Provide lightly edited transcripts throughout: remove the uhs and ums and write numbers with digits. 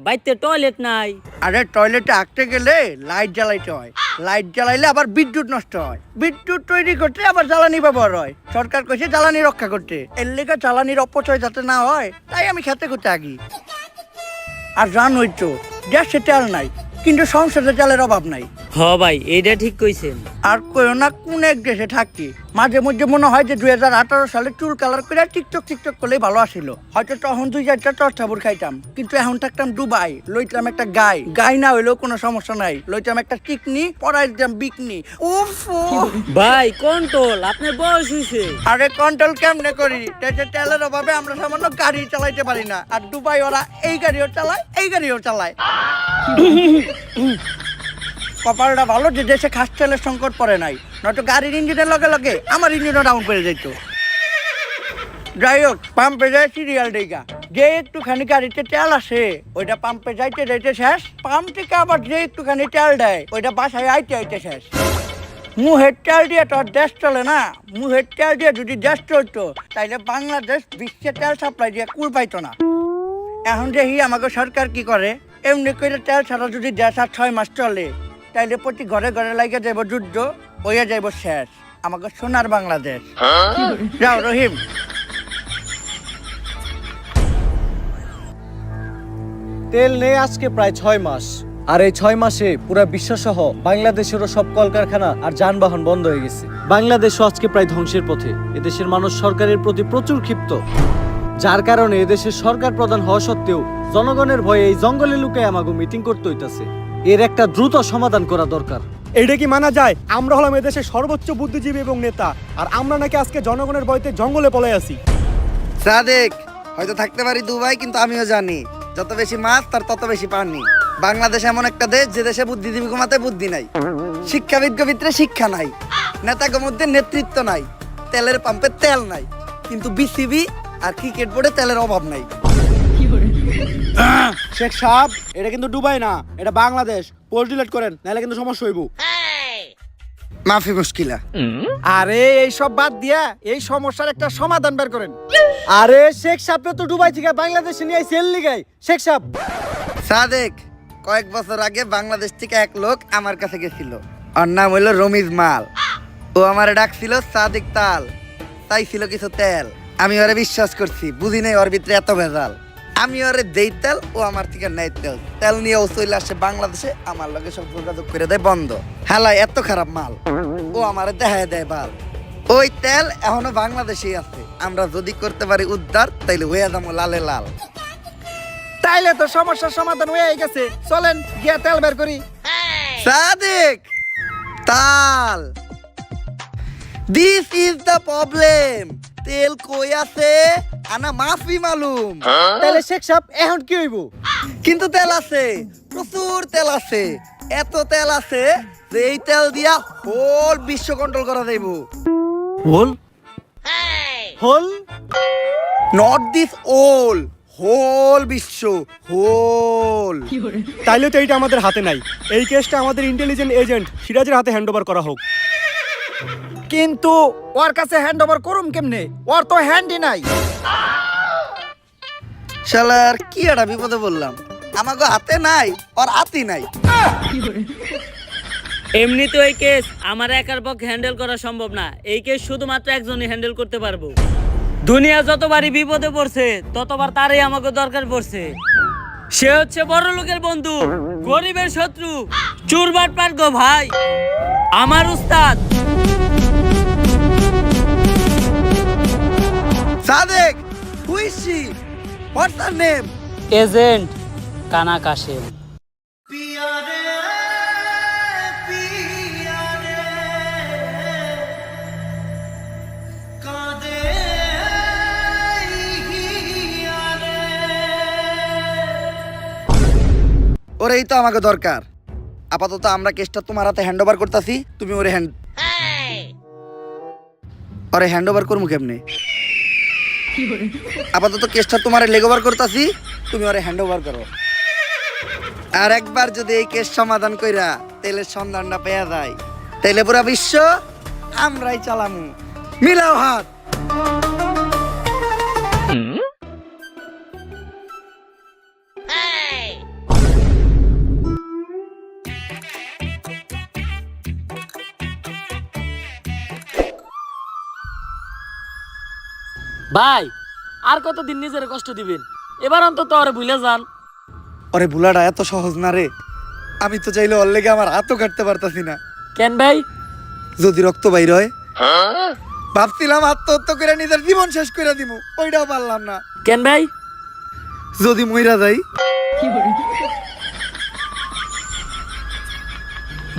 বাইতে টয়লেট নাই। আরে টয়লেটে আঁকতে গেলে লাইট জ্বালাইতে হয়, লাইট জ্বালাইলে আবার বিদ্যুৎ নষ্ট হয়, বিদ্যুৎ তৈরি করতে আবার জ্বালানি ব্যবহার হয়। সরকার কইছে জ্বালানি রক্ষা করতে, এর লেগে জ্বালানির অপচয় যাতে না হয় তাই আমি খেতে করতে আগি। আর জানোই তো গ্যাসে তেল নাই, কিন্তু সংসারে তেলের অভাব নাই। হ ভাই, এইটা ঠিক কইছেন। আর কইও না কোন এক দেশে থাকি, মাঝে মধ্যে মনে হয় যে 2018 সালে চুল কালার করে টিকটক করলেই ভালো আসিল। হয়তো তখন 2-4টা টর্চাবুর খাইতাম, কিন্তু এখন থাকতাম দুবাই, লইতাম একটা গাই না হইলেও কোনো সমস্যা নাই, লইতাম একটা চিকনি, পরাই দিতাম বিকনি। উফ ভাই কন্ট্রোল, আপনার বয়স হইছে। আরে কন্ট্রোল কেমনে করি, দেশে তেলের অভাবে আমরা সামান্য গাড়ি চালাইতে পারি না, আর দুবাই ওরা এই গাড়িও চালায় এই গাড়িও চালায়। কপালটা ভালো যে দেশে খাস তেলের সংকট পড়ে নাই, নয়তো গাড়ির ইঞ্জিনের লগে লগে আমার ইঞ্জিনও ডাউন করে যেত। যাই হোক, পাম্পে যায় সিরিয়াল ডেগা, যে একটুখানি গাড়িতে তেল আসে ওইটা পাম্পে যাইতে যাইতে শেষ, পাম্প থেকে আবার যে একটুখানি তেল দেয় ওইটা বাসায় আইতে আইতে শেষ। মুহের তেল দিয়ে তো আর দেশ চলে না, মুহের তেল দিয়ে যদি দেশ চলতো তাইলে বাংলাদেশ বিশ্বে তেল সাপ্লাই দিয়ে কুল পাইতো না। এখন দেখি আমাকে সরকার কি করে, এমনি করে তেল ছাড়া যদি দেশ আর 6 মাস চলে তাইলে প্রতি ঘরে ঘরে লাগে যাইব যুদ্ধ, হইয়া যাইব শেষ আমাকে সোনার বাংলাদেশ। যাও রহিম। তেল নেই আজকে প্রায় 6 মাস, আর এই 6 মাসে পুরো বিশ্বসহ বাংলাদেশেরও সব কলকারখানা আর যানবাহন বন্ধ হয়ে গেছে। বাংলাদেশও আজকে প্রায় ধ্বংসের পথে। এদেশের মানুষ সরকারের প্রতি প্রচুর ক্ষিপ্ত, যার কারণে এদেশের সরকার প্রধান হওয়া সত্ত্বেও জনগণের ভয়ে এই জঙ্গলে লুকায় আমাকে মিটিং করতে হইতাছে। এর একটা দ্রুত সমাধান করা দরকার। এইটা কি মানা যায়? আমরা হলাম এদেশের সর্বোচ্চ বুদ্ধিজীবী এবং নেতা, আর আমরা নাকি আজকে জনগণের ভয়তে জঙ্গলে পলাই আছি। সাদেক, হয়তো থাকতে পারি দুবাই, কিন্তু আমিও জানি যত বেশি মাছ তার তত বেশি পানি। বাংলাদেশ এমন একটা দেশ যে দেশে বুদ্ধিজীবী কমাতে বুদ্ধি নাই, শিক্ষাবিদ ভিতরে শিক্ষা নাই, নেতাদের মধ্যে নেতৃত্ব নাই, তেলের পাম্পে তেল নাই, কিন্তু বিসিবি আর ক্রিকেট বোর্ডে তেলের অভাব নাই। শেখ সাহেব, এটা কিন্তু দুবাই না, এটা বাংলাদেশ। পোস্ট ডিলিট করেন, নাহলে কিন্তু সমস্যা হইব। মাফি মুশকিলা। আরে এইসব বাদ দিয়া এই সমস্যার একটা সমাধান বের করেন। আরে শেখ সাহেব তো দুবাই থেকে বাংলাদেশে নিয়ে সেল লিগাই। শেখ সাহেব, সাদেক, কয়েক বছর আগে বাংলাদেশ থেকে এক লোক আমার কাছে গেছিল, ওর নাম হইলো রমিজ মাল। ও আমারে ডাকছিল সাদেক তাল, চাইছিল কিছু তেল। আমি ওরে বিশ্বাস করছি, বুঝি নাই ওর ভিতরে এত ভেজাল। আমি ওরে দেই তেল, ও আমার থেকে নেয় তেল। তেল নিয়ে ও চলে আসে বাংলাদেশে, আমার লগে সব যোগাযোগ করে দেয় বন্ধ। হালাই এত খারাপ মাল, ও আমারে দেখায় দেয় বাল। ওই তেল এখনো বাংলাদেশেই আছে, আমরা যদি করতে পারি উদ্ধার তাইলে হয়ে যাবো লালে লাল। তাইলে তো সমস্যার সমাধান হয়ে গেছে, চলেন গিয়া তেল বের করি। সাদেক, তাল, দিস ইজ দ্য প্রবলেম। তেল কই আছে আনা মাফি মালুম। তাহলে শেখ সাহেব এখন কি হইব? কিন্তু তেল আছে, প্রচুর তেল আছে, এত তেল আছে যে এই তেল দিয়া হোল বিশ্ব কন্ট্রোল করা যাইব। হোল হোল নট দিস ওল, হোল বিশ্ব, হোল। তাইলে তো এইটা আমাদের হাতে নাই। এই কেসটা আমাদের ইন্টেলিজেন্ট এজেন্ট সিরাজের হাতে হ্যান্ড ওভার করা হোক। কিন্তু ওর কাছে হ্যান্ড ওভার করুম কেমনে, ওর তো হ্যান্ডই নাই। শালার কি একটা বিপদে বললাম, আমাকে হাতে নাই, ওর হাতি নাই। এমনি তো এই কেস আমার একার পক্ষে হ্যান্ডেল করা সম্ভব না। এই কেস শুধুমাত্র একজনই হ্যান্ডেল করতে পারবো। দুনিয়া যতবারই বিপদে পড়ছে ততবার তারই আমাকে দরকার পড়ছে। সে হচ্ছে বড় লোকের বন্ধু, গরিবের শত্রু, চুরবাট পাট গো ভাই, আমার উস্তাদ। Sadek, who is she? What's her name? Agent কানা কাশেম। ওরেই তো আমাকে দরকার। আপাতত আমরা কেসটা তোমার হাতে হ্যান্ড ওভার করতেছি, তুমি ওরে হ্যান্ড ওভার করবো কেমনে? আপাতত কেসটা তোমার লেগ ওভার করতেছি, তুমি ওরে হ্যান্ড ওভার করো। আর একবার যদি এই কেস সমাধান কইরা তেলের সন্ধানটা পেয়ে যায়, তাইলে পুরা বিশ্ব আমরাই চালামু। মিলাও হাত। ভাই আর কতদিন নিজের কষ্ট দিবেন, এবার অন্তত আরে ভুলে যান। ওরে ভুলাটা এত সহজ না রে, আমি তো চাইলে ওর লেগে আমার হাতও কাটতে পারতাছি না। কেন ভাই? যদি রক্ত বাইর হয়, ভাবছিলাম আত্মহত্যা করে নিজের জীবন শেষ করে দিব, ওইটাও পারলাম না। কেন ভাই? যদি মইরা যাই।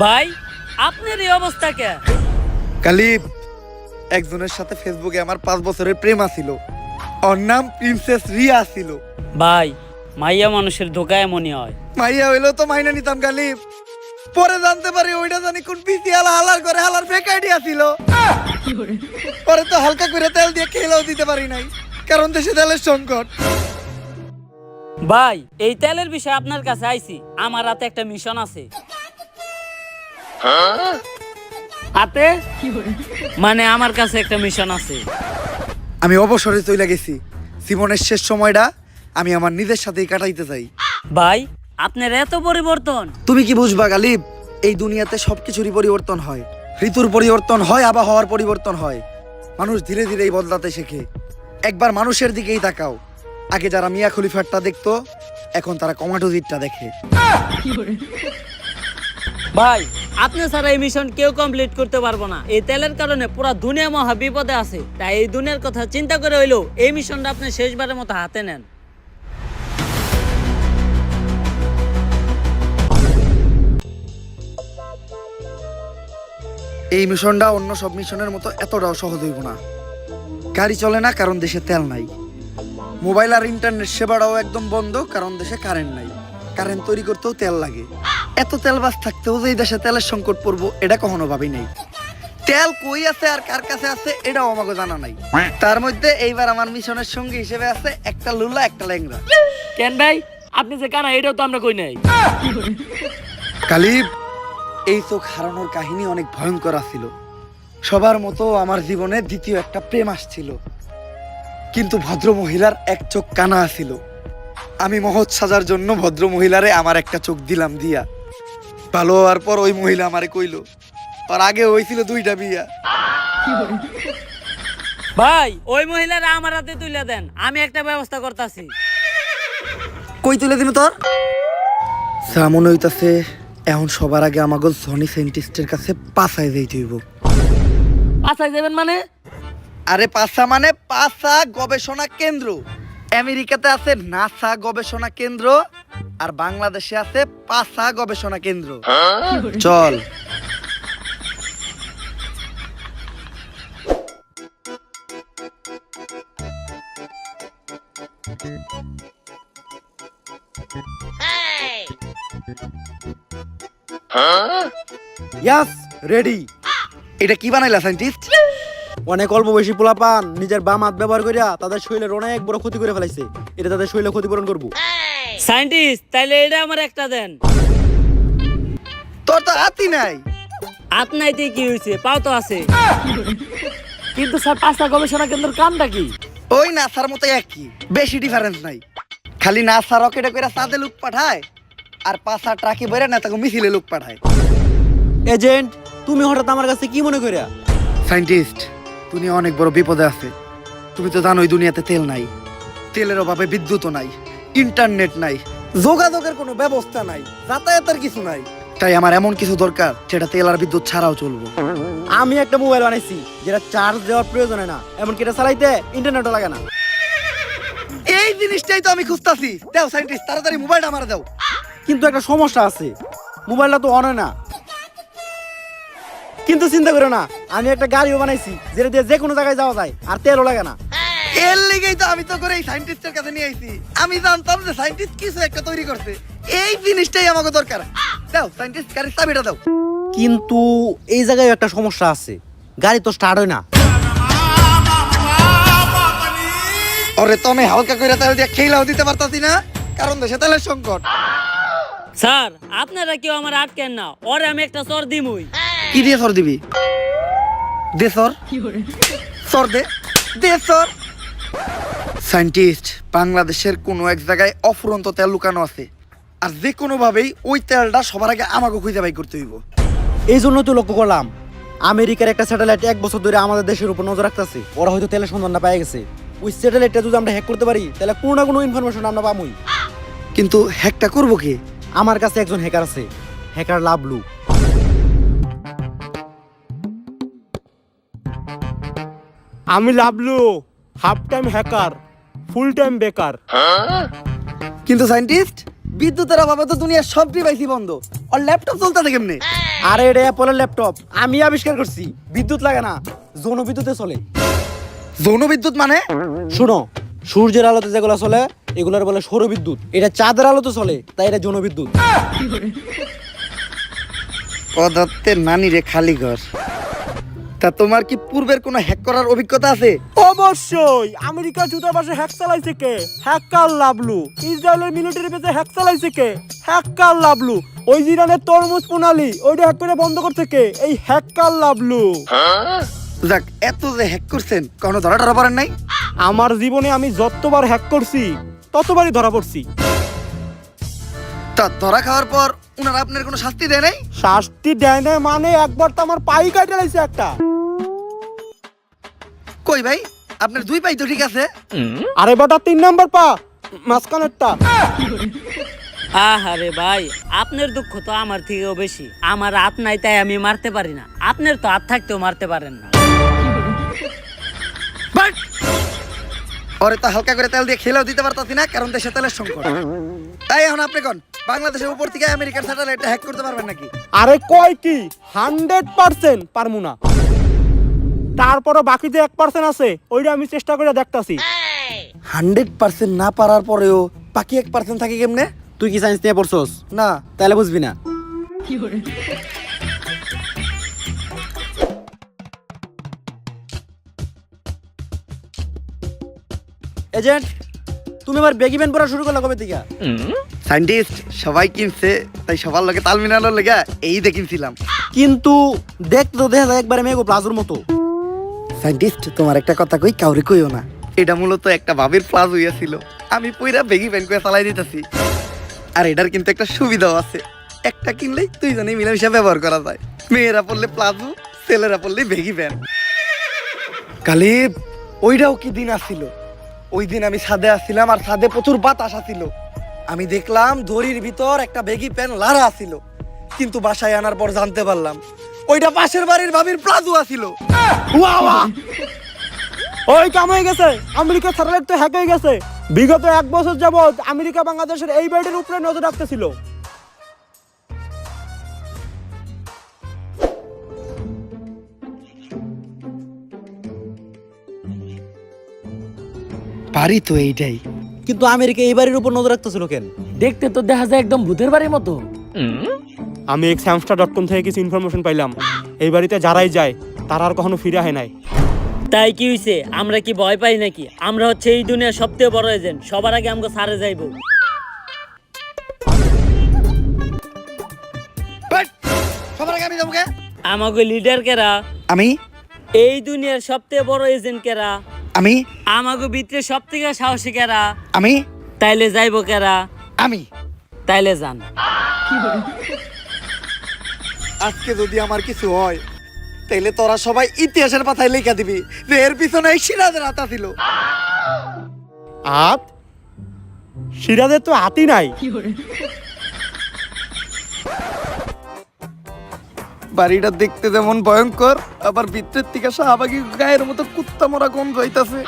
ভাই আপনার এই অবস্থা কে? কালিব, একজনের সাথে ফেসবুকে আমার 5 বছরের প্রেম আছিল, ওর নাম প্রিন্সেস রিয়া ছিল। ভাই মাইয়া মানুষের ধোকা এমনই হয়। মাইয়া হইলো তো মাইনা নিতাম কালিব, পরে জানতে পারি ওইটা জানি কোন পিসি হালার করে হালার ফেক আইডিয়া ছিল। পরে তো হালকা করে তেল দিয়ে খেলেও দিতে পারি নাই, কারণ দেশে তেলের সংকট। ভাই এই তেলের বিষয়ে আপনার কাছে আইছি, আমার হাতে একটা মিশন আছে। হাতে মানে আমার কাছে একটা মিশন আছে। আমি অবসরে চলে গেছি, জীবনের শেষ সময়টা আমি আমার নিজের সাথেই কাটাইতে চাই। ভাই আপনার এত পরিবর্তন। তুমি কি বুঝবা গালিব, এই দুনিয়াতে সবকিছুরই পরিবর্তন হয়, ঋতুর পরিবর্তন হয়, আবহাওয়ার পরিবর্তন হয়। মানুষ ধীরে ধীরে বদলাতে শেখে। একবার মানুষের দিকেই তাকাও, আগে যারা মিয়া খলিফারটা দেখতো, এখন তারা কমাটোজিটটা দেখে। ভাই আপনি ছাড়া এই মিশন কেউ কমপ্লিট করতে পারবো না। এই তেলের কারণে পুরো দুনিয়া মহা বিপদে আছে, তাই এই দুনিয়ার কথা চিন্তা করে হইলো এই মিশনটা আপনি শেষবারের মতো হাতে নেন। এই মিশনটা অন্য সব মিশনের মতো এতটাও সহজ হইব না। গাড়ি চলে না কারণ দেশে তেল নাই, মোবাইল আর ইন্টারনেট সেবাটাও একদম বন্ধ কারণ দেশে কারেন্ট নাই। কারেন্ট তৈরি করতেও তেল লাগে। এত তেল বাস থাকতেও যে এই দেশে তেলের সংকট পড়বো এটা কখনো ভাবি নাই। তেল কই আছে আর কার কাছে আছে এটাও আমাকে জানা নাই। তার মধ্যে এইবার আমার মিশনের সঙ্গী হিসেবে আছে একটা লুলা একটা ল্যাংড়া। কেন ভাই আপনি যে কানা এটাও তো আমরা কই নাই। কালিব, এই চোখ হারানোর কাহিনী অনেক ভয়ঙ্কর ছিল। সবার মতো আমার জীবনে দ্বিতীয় একটা প্রেম আসছিল, কিন্তু ভদ্র মহিলার এক চোখ কানা ছিল। আমি মহৎ সাজার জন্য ভদ্র মহিলারে আমার একটা চোখ দিলাম দিয়া। ভালো হওয়ার পর ওই মহিলা আমারে কইলো আর আগে হয়েছিল 2টা বিয়া। ভাই ওই মহিলারা আমার হাতে তুলে দেন, আমি একটা ব্যবস্থা করতেছি। কই তুলে দিন তোর? মনে হইতাছে এখন সবার আগে আমাকে জনি সায়েন্টিস্টের কাছে পাছায় যাইতে হইব। পাছায় যাবেন মানে? আরে পাছা মানে পাছা গবেষণা কেন্দ্র। আমেরিকাতে আছে নাসা গবেষণা কেন্দ্র, আর বাংলাদেশে আছে পাছা গবেষণা কেন্দ্র। চল। ইয়াস, রেডি। এটা কি বানাইলা সায়েন্টিস্ট? অনেক অল্প বয়সী পোলাপান নিজের বাম হাত ব্যবহার করিয়া তাদের শরীরের অনেক বড় ক্ষতি করে ফেলাইছে। এটা তাদের শরীরে ক্ষতিপূরণ করবো। সায়েন্টিস্ট তাইলে এটা আমার একটা দেন। তোর তো হাতই নাই। আপনাইতে কি হয়েছে, পাও তো আছে। কিন্তু স্যার পাঁচটা গবেষণা কেন্দ্রের কামটা কি? ওই নাসার মতো একই, বেশি ডিফারেন্স নাই। খালি নাসা রকেটে করে চাঁদে লোক পাঠায়, আর পাঁচা ট্রাকে বেরে না তাকে মিছিলে লোক পাঠায়। এজেন্ট, তুমি হঠাৎ আমার কাছে কি মনে করিয়া? সায়েন্টিস্ট, দুনিয়া অনেক বড় বিপদে আছে। তুমি তো জানোই দুনিয়াতে তেল নাই, তেলের অভাবে বিদ্যুৎও নাই, ইন্টারনেট নাই, যোগাযোগের কোনো ব্যবস্থা নাই, যাতায়াতের কিছু নাই। তাই আমার এমন কিছু দরকার যেটা তেল আর বিদ্যুৎ ছাড়াও চলবো। আমি একটা মোবাইল বানাইছি যেটা চার্জ দেওয়ার প্রয়োজন হয় না, এমনকি এটা চালাইতে ইন্টারনেটও লাগে না। এই জিনিসটাই তো আমি খুঁজতাছি। দাও সায়েন্টিস্ট, তাড়াতাড়ি মোবাইলটা আমার দাও। কিন্তু একটা সমস্যা আছে, মোবাইলটা তো অন হয় না। কিন্তু চিন্তা করো না, আমি একটা গাড়িও বানাইছি যেটা দিয়ে যে কোনো জায়গায় যাওয়া যায় আর তেলও লাগে না। এর লেগেই তো আমি তো করে এই সায়েন্টিস্টের কাছে নিয়ে আইছি। আমি জানতাম যে সায়েন্টিস্ট কিছু একটা তৈরি করছে, এই জিনিসটাই আমাকে দরকার। দাও সায়েন্টিস্ট, গাড়ির চাবিটা দাও। কিন্তু এই জায়গায় একটা সমস্যা আছে, গাড়ি তো স্টার্ট হয় না। ওরে তো আমি হালকা করে তেল দিয়ে খেলাও দিতে পারতাছি না, কারণ দেশে তেলের সংকট। স্যার আপনারা কেউ আমার আটকেন না, ওরে আমি একটা চর দিমুই। কি দিয়ে সর দিবি? দে সর, সর দে, দে সর। সায়েন্টিস্ট, বাংলাদেশের কোনো এক জায়গায় অফুরন্ত তেল লুকানো আছে, আর যে কোনো ভাবেই ওই তেলটা সবার আগে আমাকে খুঁজে বাই করতে হইব। এই জন্য তো লক্ষ্য করলাম আমেরিকার একটা স্যাটেলাইট 1 বছর ধরে আমাদের দেশের উপর নজর রাখতেছে। ওরা হয়তো তেলের সন্ধানটা পেয়ে গেছে। ওই স্যাটেলাইটটা যদি আমরা হ্যাক করতে পারি তাহলে কোনো না কোনো ইনফরমেশন আমরা পাবোই। কিন্তু হ্যাকটা করবো কি? আমার কাছে একজন হ্যাকার আছে, হ্যাকার লাভলু। আমি Lavlu, half time hacker, full time বেকার। কিন্তু সায়েন্টিস্ট, বিদ্যুতের অভাবে তো দুনিয়ার সব ডিভাইসই বন্ধ, আর ল্যাপটপ চলতেছে কেমনে? আরে এটা অ্যাপলের ল্যাপটপ, আমি আবিষ্কার করছি। বিদ্যুৎ লাগে না, যৌন বিদ্যুতে চলে। যৌন বিদ্যুৎ মানে? শুনো, সূর্যের আলোতে যেগুলো চলে এগুলোর বলে সৌর বিদ্যুৎ। এটা চাঁদের আলোতে চলে, তাই এটা যৌন বিদ্যুৎ। পদার্থের নানি রে খালি ঘর। তা তোমার কি পূর্বের কোনো হ্যাক করার অভিজ্ঞতা আছে? অবশ্যই। আমেরিকার দূতাবাসে হ্যাক চালাইছে কে? হ্যাকার লাভলু। ইসরায়েলের মিলিটারি বেসে হ্যাক চালাইছে কে? হ্যাকার লাভলু। ওই ইরানের তরমুজ প্রণালী ওইটা হ্যাক করে বন্ধ করতে কে? এই হ্যাকার লাভলু। যাক, এত যে হ্যাক করছেন, কোনো ধরা পড়েন নাই? আমার জীবনে আমি যতবার হ্যাক করছি ততবারই ধরা পড়ছি। তা ধরা খাওয়ার পর উনারা আপনার কোনো শাস্তি দেয় নাই? শাস্তি দেয় না মানে একবার তো আমার পাই কাটে লাইছে একটা। কই ভাই, আপনার দুই পাই তো ঠিক আছে। আরে বেটা 3 নাম্বার পা, মাঝখানেরটা। আহারে ভাই, আপনার দুঃখ তো আমার থেকেও বেশি। আমার হাত নাই তাই আমি মারতে পারি না, আপনার তো হাত থাকতেও মারতে পারেন না। বাট! ওরে তো হালকা করে তেল দিয়ে খেলেও দিতে পারতাছি না, কারণ দেশে তেলের সংকট। তাই এখন আপনি কোন বাংলাদেশের উপর থেকে আমেরিকার স্যাটেলাইট হ্যাক করতে পারবেন নাকি? আরে কয় কি 100% পারমু না। তারপরও বাকি যে 1% আছে ওইটা আমি চেষ্টা করে দেখতাছি। 100% না পারার পরেও বাকি 1% থাকে কেমনে? তুই কি সায়েন্স নিয়ে পড়ছস? না। তাহলে বুঝবি না। এজেন্ট, তুমি আবার বেগি প্যান্ট পরা শুরু করলা কবে থেকে? সায়েন্টিস্ট সবাই কিনছে, তাই সবার লগে তাল মিলানোর লেগে এই দেখিনছিলাম। কিন্তু দেখতে তো দেখা যায় একবারে মেগো প্লাজোর মতো। সায়েন্টিস্ট, তোমার একটা কথা কই, কাউরে কইও না। এটা মূলত একটা ভাবির প্লাজ হইয়াছিল, আমি পুরা বেগি প্যান্ট করে চালাই দিতেছি। আর এটার কিন্তু একটা সুবিধাও আছে, একটা কিনলেই দুইজনেই মিলেমিশে ব্যবহার করা যায়। মেয়েরা পড়লে প্লাজো, ছেলেরা পড়লে বেগি প্যান্ট। কালিব, ওইটাও কি দিন আসছিল। ওই দিন আমি ছাদে আসছিলাম, আর ছাদে প্রচুর বাতাস আসছিল। আমি দেখলাম দড়ির ভিতর একটা বেগি প্যান্ট লারা আসছিল, কিন্তু বাসায় আনার পর জানতে পারলাম ওইটা পাশের বাড়ির ভাবির প্লাজো আসছিল। ওই কাম হয়ে গেছে, আমেরিকার স্যাটেলাইট তো হ্যাক হয়ে গেছে। বিগত 1 বছর যাবত আমেরিকা বাংলাদেশের এই ব্যাটের উপরে নজর রাখতেছিল। পারি তো এইটাই। কিন্তু আমেরিকা এই বাড়ির উপর নজর রাখতেছিল কেন? দেখতে তো দেখা যায় একদম ভূতের বাড়ির মতো। আমি examstar.com থেকে কিছু ইনফরমেশন পাইলাম। এই বাড়িতে যারাই যায় তারা আর কখনো ফিরে হয় নাই। তাই কি হইছে? আমরা কি ভয় পাই নাকি? আমরা হচ্ছে এই দুনিয়ার সবথেকে বড় এজেন্ট, সবার আগে আমাকে সারে যাইবো। বাট! সবার আগে আমি যাবো কে? আমাকে লিডার কেরা? আমি। এই দুনিয়ার সবথেকে বড় এজেন্ট কেরা? আমি। আমাকে ভিতরে সবথেকে সাহসী কেরা? আমি। তাইলে যাইবো কেরা? আমি। তাইলে যান। আজকে যদি আমার কিছু হয়, তাইলে তোরা সবাই ইতিহাসের পাতায় লেখা দিবি যে এর পিছনে সিরাজের হাত ছিল। আত সিরাজের তো হাতি নাই। বাড়িটা দেখতে যেমন ভয়ঙ্কর, আবার ভিতরের থেকে শাহবাগী গায়ের মতো কুত্তা মরা গন্ধ হইতাছে।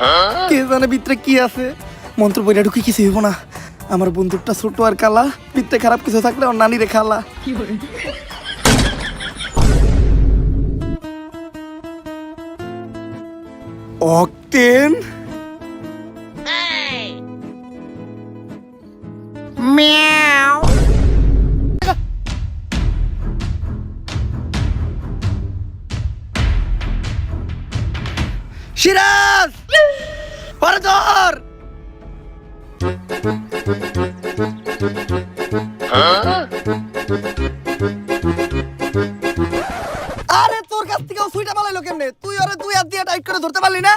কে জানে ভিতরে কি আছে। মন্ত্র বইটা ঢুকি কিছু হইব না। আমার বন্দুকটা ছোট আর কালা, ভিতরে খারাপ কিছু থাকলে ওর নানি রে খালা। অক্টেন সিরাজ, ওরে ধর। আরে তোর কাছ থেকে সুইটা পালাইলো কেমনে? তুই ওরে 2 হাত দিয়ে টাইট করে ধরতে পারলি না?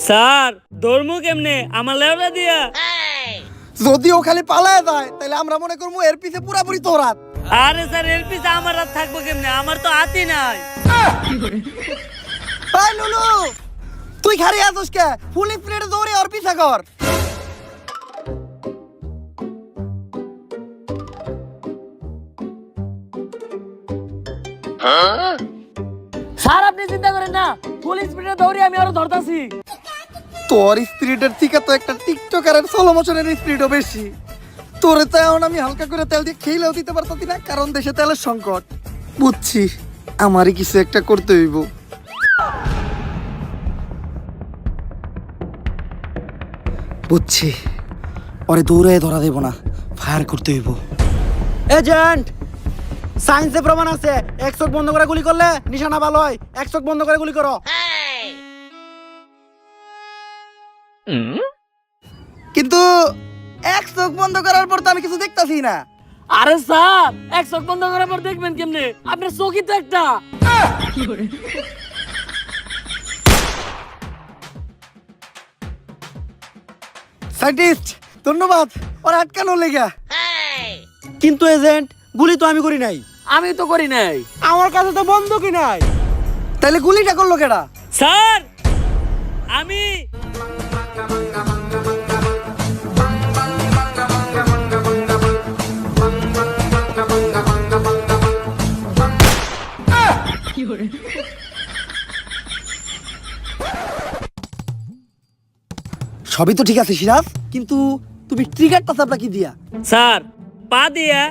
স্যার, ধর্ম কেমনে? আমার লেওরা দিয়া। যদি ও খালি পালায় যায়, তাহলে আমরা মনে করবো এর পিছে পুরাপুরি তোর হাত। আরে স্যার, এর পিছে আমার হাত থাকবো কেমনে? আমার তো হাতই নাই। এই লুলু, তুই খালি আসোস কে? ফুল স্পিডে দৌড়ে আর পিছা কর। স্যার আপনি চিন্তা করেন না, ফুল স্পিডে দৌড়ি আমি আরো ধরতাছি। তোর স্পিরিটের থেকে তো একটা টিকটকারের 16 বছরের স্পিরিটও বেশি। তোরে তো এখন আমি হালকা করে তেল দিয়ে খেলেও দিতে পারতাছি না, কারণ দেশে তেলের সংকট। বুঝছি, আমারই কিছু একটা করতে হইব। বুঝছি, ওরে দৌড়ে ধরা দেব না, ফায়ার করতে হইব। এজেন্ট, সায়েন্সে প্রমাণ আছে এক চোখ বন্ধ করে গুলি করলে নিশানা ভালো হয়। এক চোখ বন্ধ করে গুলি করো। কিন্তু এক চোখ বন্ধ করার পর তো আমি কিছু দেখতাছি না। আরে স্যার, এক চোখ বন্ধ করার পর দেখবেন কেমনে? আপনার চোখই তো একটা। সাইন্টিস্ট, ধন্যবাদ ওর আটকানোর লেগা। কিন্তু এজেন্ট, গুলি তো আমি করি নাই। আমি তো করি নাই। আমার কাছে তো বন্দুকই নাই। তাইলে গুলিটা করলো কেডা? স্যার আমি সবই তো ঠিক আছে সিরাজ, কিন্তু তুমি ট্রিগারটা চাপলা কি দিয়া? স্যার পা দিয়া।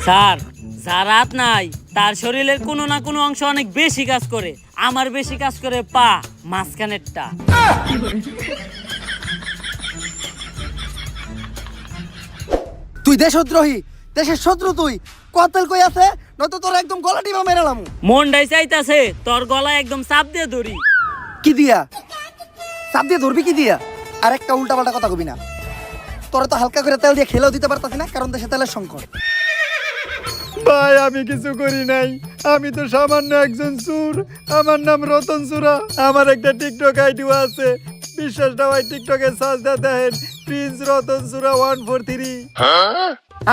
স্যার যার হাত নাই তার শরীরের কোনো না কোনো অংশ অনেক বেশি কাজ করে। আমার বেশি কাজ করে পা, মাঝখানেরটা। তুই দেশদ্রোহী, দেশের শত্রু তুই। কতল কই আছে, নয়তো তোর একদম গলা টিপা মেরালাম। মনটাই চাইতাছে তোর গলায় একদম চাপ দিয়ে ধরি। কি দিয়া চাপ দিয়ে ধরবি? কি দিয়া? আর একটা উল্টাপাল্টা কথা কবি না। তোরা তো হালকা করে তেল দিয়ে খেলেও দিতে পারতাছি না, কারণ দেশে তেলের সংকট। ভাই আমি কিছু করি নাই, আমি তো সামান্য একজন চোর। আমার নাম রতন চোরা। আমার একটা টিকটক আইডিও আছে, বিশ্বাসটা হয় টিকটকে সার্চ দিয়ে দেখেন, প্রিন্স রতন চোরা 143।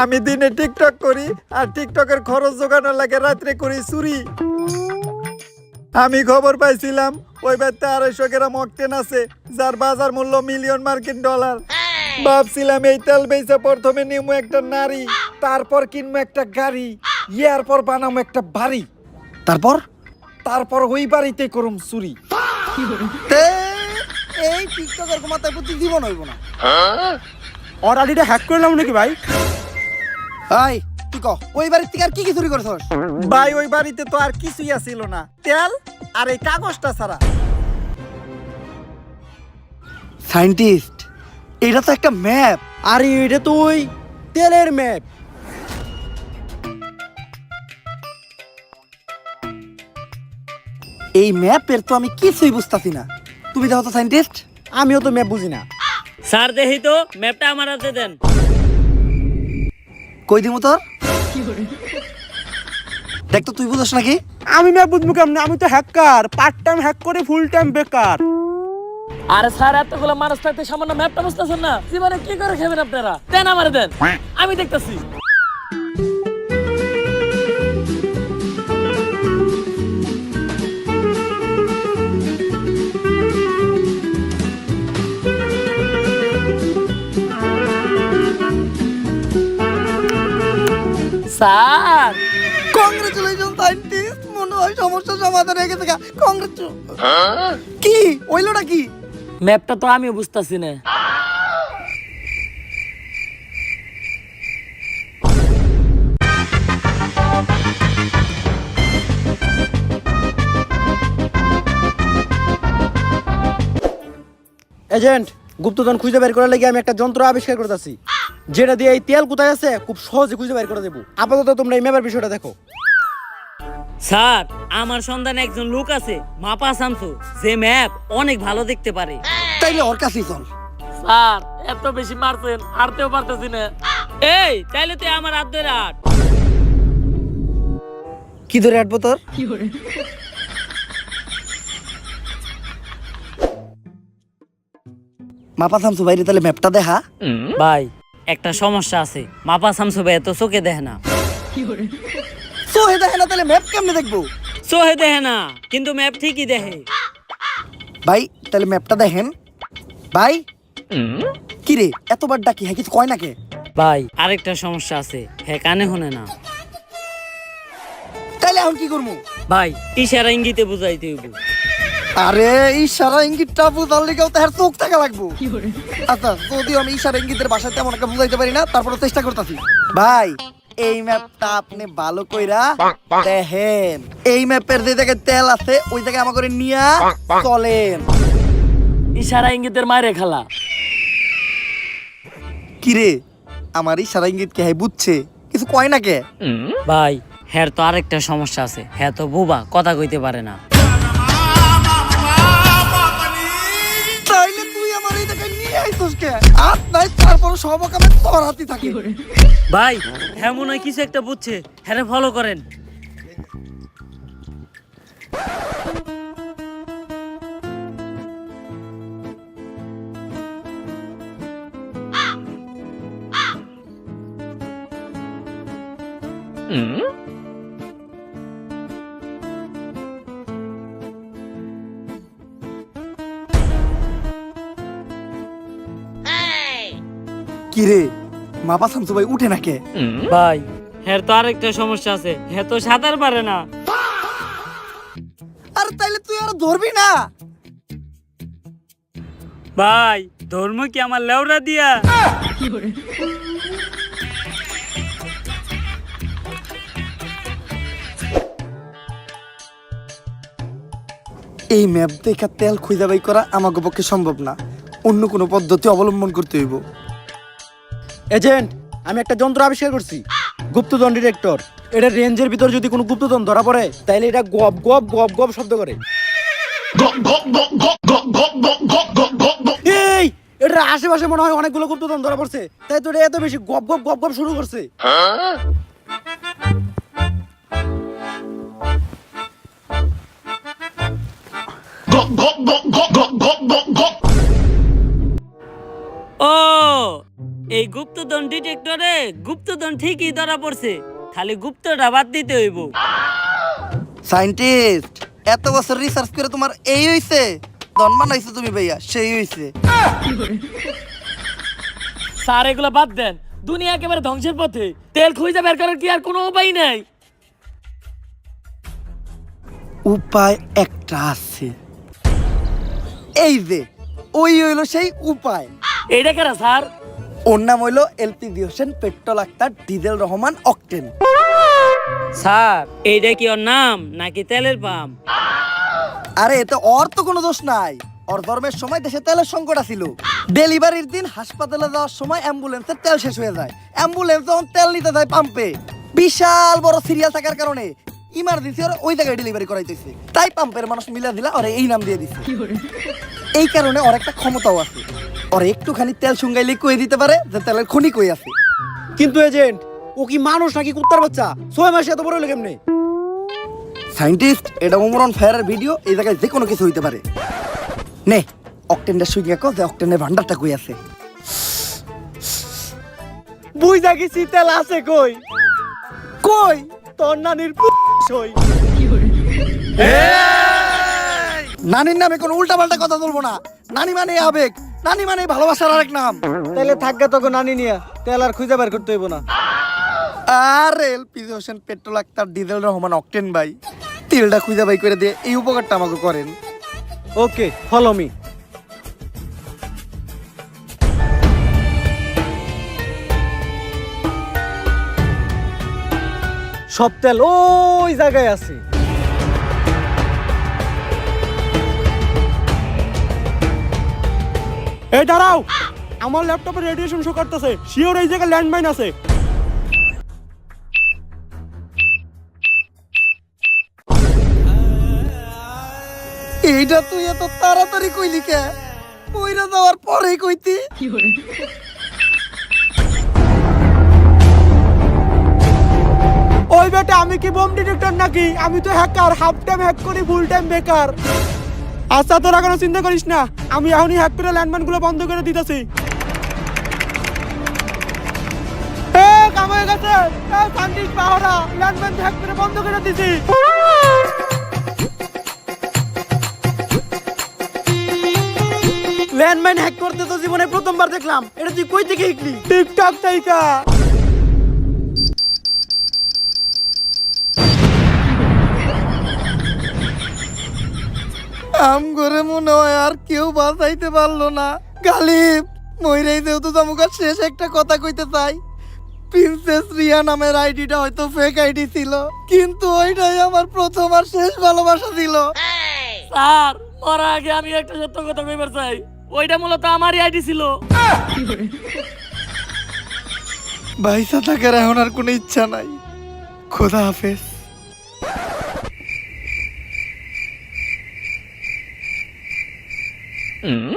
আমি দিনে টিকটক করি, আর টিকটকের খরচ জোগানোর লাগে রাত্রে করি চুরি। আমি খবর পাইছিলাম ওই বাড়িতে 250 গ্রাম অক্টেন আছে, যার বাজার মূল্য $1,000,000 মার্কিন। ভাবছিলাম এই তেল বেচে প্রথমে নিমু একটা নারী, তারপর কিনবো একটা গাড়ি, এরপর বানাবো একটা বাড়ি, তারপর ওই বাড়িতে করুম চুরি। তে, এই টিকটকের মাথায় প্রতি জীবন হইব না। ওর আইডিটা হ্যাক করলাম নাকি ভাই? ভাই তুই ক, ওই বাড়ির থেকে আর কি কি চুরি করেছস? ভাই ওই বাড়িতে তো আর কিছুই আসিল না, তেল আর এই কাগজটা ছাড়া। সায়েন্টিস্ট, এটা তো একটা ম্যাপ। আরে এটা তো ওই তেলের ম্যাপ। এই ম্যাপের তো আমি কিছুই বুঝতাছি না। তুমি দেখো তো সায়েন্টিস্ট। আমিও তো ম্যাপ বুঝি না। স্যার দেখি তো ম্যাপটা আমার হাতে দেন। কই দিমু তোর? দেখ তো, তুই বুঝছ নাকি? আমি ম্যাপ বুঝবো কেমনে? আমি তো হ্যাকার, পার্ট টাইম হ্যাক করে ফুল টাইম বেকার। আরে স্যার এতগুলো মানুষ থাকতে সামান্য ম্যাপটা বুঝতেছেন না? জীবনে কি করে খাবেন আপনারা? দেন আমারে দেন, আমি দেখতেছি। স্যার কংগ্রেচুলেশন সায়েন্টিস্ট, মনে হয় সমস্যা সমাধান হয়ে গেছে। কংগ্রেচুলেশন। কি ওইলোটা কি? ম্যাপটা তো আমিও বুঝতেছি না। এজেন্ট, গুপ্তধন খুঁজে বের করার লাগি আমি একটা যন্ত্র আবিষ্কার করতেছি, যেটা দিয়ে এই তেল কোথায় আছে খুব সহজে খুঁজে বের করে দেবো। আপাতত তোমরা এই ম্যাপের বিষয়টা দেখো। স্যার আমার সন্ধানে একজন লোক আছে, মাপা শামসু, যে ম্যাপ অনেক ভালো দেখতে পারে। তাইলে ওর কাছেই চল। স্যার এত বেশি মারছেন, হারতেও পারতেছি না। এই তাইলে তুই আমার হাত ধরে হাঁট। কি ধরে আটবো তোর? মাপা শামসু বাইরে, তাহলে ম্যাপটা দেখা। ভাই একটা সমস্যা আছে, মাপা শামসু ভাই তো চোখে দেখে না। সোহে দেখে না, তাহলে ম্যাপ কেমনে দেখবো? চোখে দেখে না, কিন্তু ম্যাপ ঠিকই দেখে। ভাই তাহলে ম্যাপটা দেখেন ভাই। কি রে এতবার ডাকি হ্যাঁ কিছু কয় নাকে? ভাই আরেকটা সমস্যা আছে, হ্যাঁ কানে শুনে না। তাইলে এখন কি করবো? ভাই ইশারা ইঙ্গিতে বুঝাইতে হইব। আরে ইশারা ইঙ্গিতটা বুঝার লিগেও তো চোখ থাকা লাগবো। আচ্ছা যদিও আমি ইশারা ইঙ্গিতের ভাষায় তেমন একটা বুঝাইতে পারি না, তারপরে চেষ্টা করতেছি। ভাই এই ম্যাপটা আপনি ভালো কইরা দেখেন, এই ম্যাপের যে জায়গায় তেল আছে ওই জায়গায় আমার করে নিয়া চলেন। ইশারা ইঙ্গিতের মায়ের খেলা। কিরে আমার ইশারা ইঙ্গিত কে হ্যাঁ বুঝছে, কিছু কয় না কে? ভাই হ্যার তো আরেকটা সমস্যা আছে, হ্যাঁ তো বুবা, কথা কইতে পারে না। তাইলে তুই আমার এই জায়গায় নিয়ে আইছস কে? আর নাই তারপর সব কামে তোর হাতে থাকি। ভাই হ্যাঁ মনে হয় কিছু একটা বুঝছে, হ্যাঁ ফলো করেন। কিরে মাপা শামসু ভাই উঠে না কে? ভাই হ্যাঁ তো আরেকটা সমস্যা আছে, হ্যাঁ তো সাঁতার পারে না। আর তাইলে তুই আর ধরবি না? ভাই ধর্ম কি আমার লেওরা দিয়া? এই ম্যাপ দেখা তেল খুঁজা বাই করা আমাকে পক্ষে সম্ভব না, অন্য কোনো পদ্ধতি অবলম্বন করতে হইব। এজেন্ট, আমি একটা যন্ত্র আবিষ্কার করছি, গুপ্তধন ডিটেক্টর। এটা রেঞ্জের ভিতর যদি কোনো গুপ্তধন ধরা পড়ে তাহলে এটা গপ গপ গপ গপ শব্দ করে। এই এটা আশেপাশে মনে হয় অনেকগুলো গুপ্তধন ধরা পড়ছে, তাই তো এটা এত বেশি গপ গপ গপ গপ শুরু করছে। ও এই গুপ্তধন ডিটেক্টরে গুপ্তধন ঠিকই ধরা পড়ছে, খালি গুপ্তটা বাদ দিতে হইব। সায়েন্টিস্ট এত বছর রিসার্চ করে তোমার এই হইছে? দনমান হইছে তুমি ভাইয়া, সেই হইছে। স্যার এগুলো বাদ দেন, দুনিয়া একেবারে ধ্বংসের পথে, তেল খুঁজে বের করার কি আর কোনো উপায় নাই? উপায় একটা আছে, এই যে ওই হইলো সেই উপায়। এইটা কেনা স্যার? ওর নাম হইলো LPG Hossain petrol Akter diesel Rahman octane. Sir এইটা কি ওর নাম নাকি তেলের পাম্প? আরে এতে ওর তো কোনো দোষ নাই, ওর ধর্মের সময় দেশে তেলের সংকট ছিল। ডেলিভারির দিন হাসপাতালে যাওয়ার সময় অ্যাম্বুলেন্সের তেল শেষ হয়ে যায়, অ্যাম্বুলেন্স যখন তেল নিতে যায় পাম্পে, বিশাল বড় সিরিয়াল থাকার কারণে ইমার্জেন্সি ওরা ওই জায়গায় ডেলিভারি করাইতেছে, তাই পাম্পের মানুষ মিলা দিলা ওরা এই নাম দিয়ে দিচ্ছে। এই কারণে ওর একটা ক্ষমতাও আছে, ওর একটুখানি তেল শুঙ্গাইলে কয়ে দিতে পারে যে তেলের খনি কই আছে। কিন্তু এজেন্ট, ও কি মানুষ নাকি কুত্তার বাচ্চা? 6 মাসে এত বড় হলো কেমনে? সায়েন্টিস্ট এটা ওমরন ফায়ারের ভিডিও, এই জায়গায় যে কোনো কিছু হইতে পারে। নে অকটেনটা শুইয়া কো যে অকটেনের ভান্ডারটা কই আছে। বুঝা গেছি তেল আছে কই? কই? তোর নানির সই। নানির নামে কোনো উল্টা পাল্টা কথা বলবো না, নানি মানে আবেগ, নানি মানে ভালোবাসার আরেক নাম। তাহলে থাকবে তখন নানি নিয়া, তেল আর খুঁজে বের করতে হইব না। আর LPG Hossain petrol Akter diesel Rahman octane ভাই, তেলটা খুঁজে বাই করে দিয়ে এই উপকারটা আমাকে করেন। ওকে, ফলো মি। সব তেল ওই জায়গায় আছে। এই দাঁড়াও, আমার ল্যাপটপে রেডিয়েশন শো করতেছে, শিওর এই জায়গায় ল্যান্ডমাইন আছে। এইটা তুই এত তাড়াতাড়ি কইলি কে? কইরা যাওয়ার পরেই কইতি। ওই বেটা আমি কি বোম ডিটেক্টর নাকি? আমি তো হ্যাকার, হাফ টাইম হ্যাক করি, ফুল টাইম বেকার। আচ্ছা তোরা কোনো চিন্তা করিস না, আমি এখনই হ্যাক করে ল্যান্ডমাইন গুলো বন্ধ করে দিতেছি। কাম হয়ে গেছে, সায়েন্টিস্ট পাহারা ল্যান্ডমাইন হ্যাক করে বন্ধ করে দিছি। ল্যান্ডমাইন হ্যাক করতে তো জীবনে প্রথমবার দেখলাম, এটা তুই কই থেকে শিখলি? টিকটক থেকে। আম করে মনে হয় আর কেউ বাঁচাইতে পারলো না। গালিব মইরাই যেহেতু তোমাকে শেষ একটা কথা কইতে চাই, প্রিন্সেস রিয়া নামের আইডিটা হয়তো ফেক আইডি ছিল, কিন্তু ওইটাই আমার প্রথম আর শেষ ভালোবাসা ছিল। স্যার মরার আগে আমি একটা সত্য কথা কইবার চাই, ওইটা মূলত আমারই আইডি ছিল। ভাইসা থাকার এখন আর কোনো ইচ্ছা নাই। খোদা হাফেজ।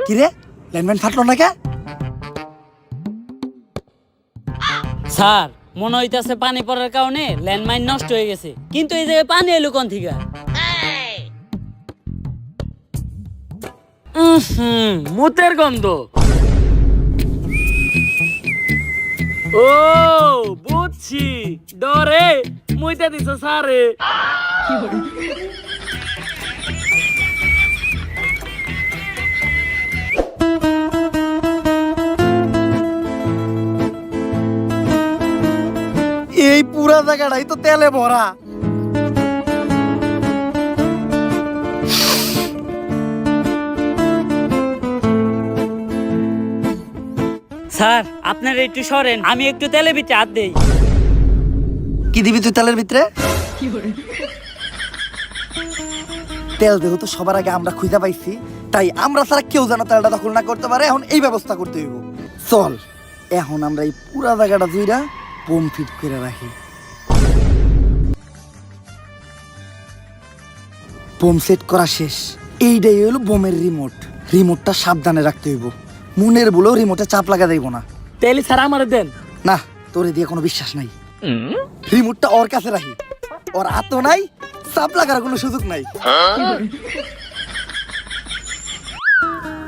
কিরে ল্যান্ডম্যান ফাটলো না কে? স্যার মনে হইতাছে পানি পড়ার কারণে ল্যান্ডমাইন নষ্ট হয়ে গেছে, কিন্তু এই জায়গায় পানি এলো কোন থেকে? মুতের গন্ধ। ও বুঝছি, ডরে মুইতে দিছ স্যারে। এই পুরা জায়গাটাই তো তেলে ভরা। স্যার আপনার একটু সরেন, আমি একটু তেলে ভিতরে হাত দেই। কি দিবি তুই তেলের ভিতরে? তেল দেহ তো সবার আগে আমরা খুঁজে পাইছি, তাই আমরা ছাড়া কেউ যেন তেলটা দখল না করতে পারে। এখন এই ব্যবস্থা করতে হইব। চল এখন আমরা এই পুরা জায়গাটা জুইরা বোম ফিট করে রাখি। বোম সেট করা শেষ। এইটাই হলো বোমের রিমোট। রিমোটটা সাবধানে রাখতে হইব, মনের বলেও রিমোটে চাপ লাগা যাইব না। তেলি স্যার আমার দেন। না, তোরে দিয়ে কোনো বিশ্বাস নাই। রিমোটটা ওর কাছে রাখি, ওর হাতও নাই, চাপ লাগার কোনো সুযোগ নাই।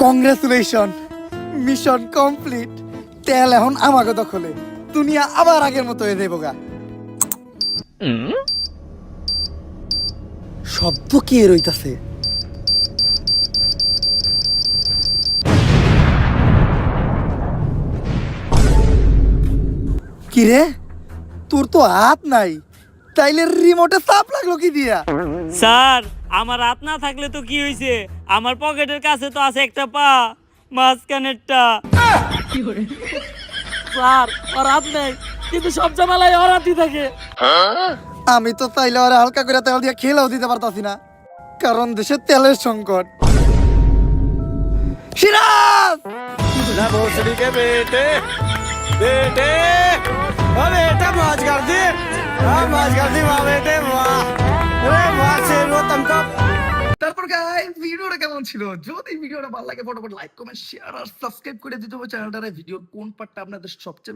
Congratulation, mission complete. তেল এখন আমাকে দখলে, দুনিয়া আবার আগের মতো হয়ে যাইব গা। শব্দ কি রইতাছে? কিরে তোর তো হাত নাই, তাইলে রিমোটে চাপ লাগলো কি দিয়া? স্যার আমার হাত না থাকলে তো কি হইছে, আমার পকেটের কাছে তো আছে একটা পা, মাঝখানেরটা। স্যার ওর হাত নেই, কিন্তু সব জামালাই ওর হাতই থাকে। আমি তো তাইলে ওরা হালকা করে তেল দিয়ে খেলেও দিতে পারতাছি না, কারণ দেশে তেলের সংকট। সিরাজ ना भोसड़ी के बेटे बेटे ओ बेटा मौज कर दी, हाँ मौज कर दी वाह बेटे वाह, अरे वाह शेर वो तुमको। তারপর গাইস ভিডিওটা কেমন ছিল? যদি ভিডিওটা ভালো লাগে ফটাফট লাইক কমেন্ট শেয়ার আর সাবস্ক্রাইব করে দিতে হবে চ্যানেলটারে। ভিডিওর কোন পার্টটা আপনাদের সবচেয়ে বেশি